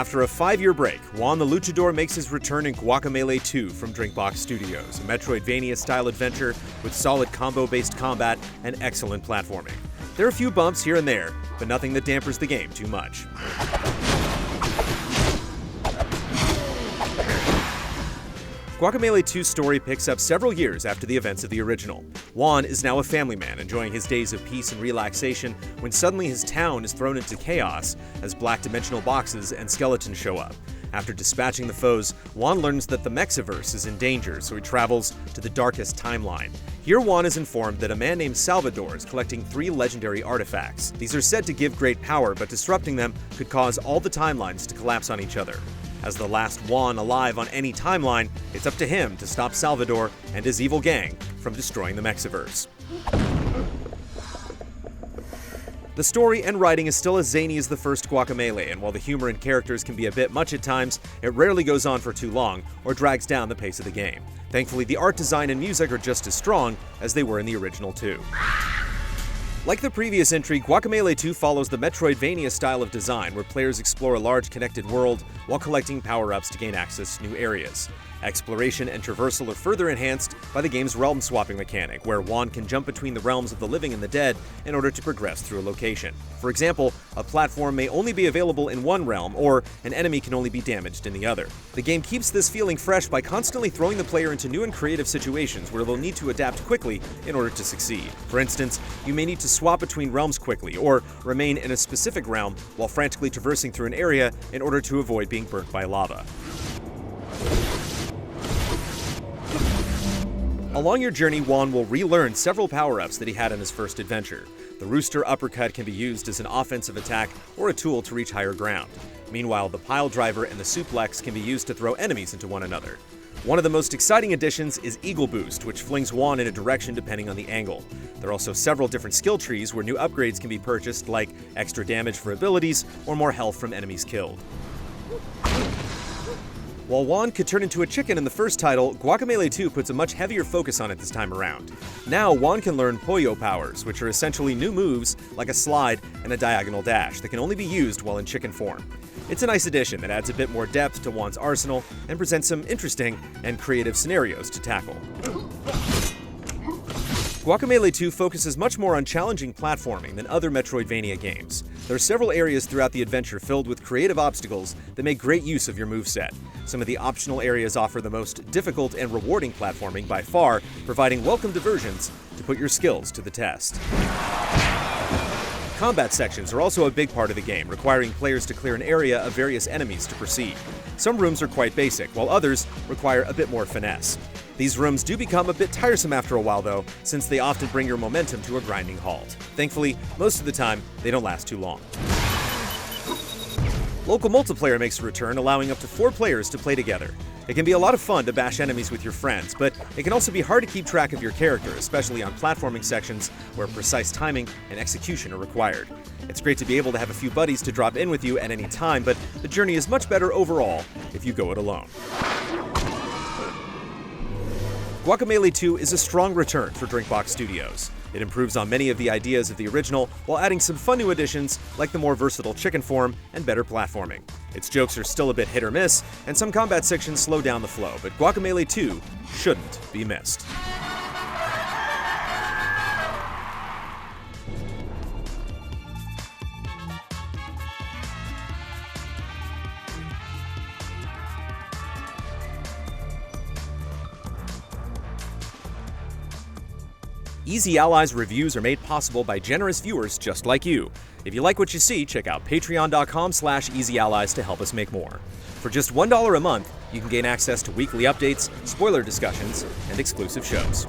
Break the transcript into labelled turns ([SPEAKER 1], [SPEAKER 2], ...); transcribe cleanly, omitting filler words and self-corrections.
[SPEAKER 1] After a 5-year break, Juan the Luchador makes his return in Guacamelee 2 from Drinkbox Studios, a Metroidvania-style adventure with solid combo-based combat and excellent platforming. There are a few bumps here and there, but nothing that dampers the game too much. Guacamelee 2's story picks up several years after the events of the original. Juan is now a family man, enjoying his days of peace and relaxation when suddenly his town is thrown into chaos as black dimensional boxes and skeletons show up. After dispatching the foes, Juan learns that the Mexiverse is in danger, so he travels to the darkest timeline. Here Juan is informed that a man named Salvador is collecting 3 legendary artifacts. These are said to give great power, but disrupting them could cause all the timelines to collapse on each other. As the last Juan alive on any timeline, it's up to him to stop Salvador and his evil gang from destroying the Mexiverse. The story and writing is still as zany as the first Guacamelee, and while the humor and characters can be a bit much at times, it rarely goes on for too long or drags down the pace of the game. Thankfully, the art design and music are just as strong as they were in the original 2. Like the previous entry, Guacamelee 2 follows the Metroidvania style of design, where players explore a large connected world while collecting power-ups to gain access to new areas. Exploration and traversal are further enhanced by the game's realm-swapping mechanic, where Juan can jump between the realms of the living and the dead in order to progress through a location. For example, a platform may only be available in one realm, or an enemy can only be damaged in the other. The game keeps this feeling fresh by constantly throwing the player into new and creative situations where they'll need to adapt quickly in order to succeed. For instance, you may need to swap between realms quickly, or remain in a specific realm while frantically traversing through an area in order to avoid being burnt by lava. Along your journey, Juan will relearn several power-ups that he had in his first adventure. The Rooster Uppercut can be used as an offensive attack or a tool to reach higher ground. Meanwhile, the Pile Driver and the Suplex can be used to throw enemies into one another. One of the most exciting additions is Eagle Boost, which flings Juan in a direction depending on the angle. There are also several different skill trees where new upgrades can be purchased, like extra damage for abilities or more health from enemies killed. While Juan could turn into a chicken in the first title, Guacamelee 2 puts a much heavier focus on it this time around. Now, Juan can learn Pollo powers, which are essentially new moves like a slide and a diagonal dash that can only be used while in chicken form. It's a nice addition that adds a bit more depth to Juan's arsenal and presents some interesting and creative scenarios to tackle. Guacamelee 2 focuses much more on challenging platforming than other Metroidvania games. There are several areas throughout the adventure filled with creative obstacles that make great use of your moveset. Some of the optional areas offer the most difficult and rewarding platforming by far, providing welcome diversions to put your skills to the test. Combat sections are also a big part of the game, requiring players to clear an area of various enemies to proceed. Some rooms are quite basic, while others require a bit more finesse. These rooms do become a bit tiresome after a while though, since they often bring your momentum to a grinding halt. Thankfully, most of the time, they don't last too long. Local multiplayer makes a return, allowing up to 4 players to play together. It can be a lot of fun to bash enemies with your friends, but it can also be hard to keep track of your character, especially on platforming sections where precise timing and execution are required. It's great to be able to have a few buddies to drop in with you at any time, but the journey is much better overall if you go it alone. Guacamelee 2 is a strong return for Drinkbox Studios. It improves on many of the ideas of the original while adding some fun new additions like the more versatile chicken form and better platforming. Its jokes are still a bit hit or miss, and some combat sections slow down the flow, but Guacamelee 2 shouldn't be missed. Easy Allies reviews are made possible by generous viewers just like you. If you like what you see, check out patreon.com/easyallies to help us make more. For just $1 a month, you can gain access to weekly updates, spoiler discussions, and exclusive shows.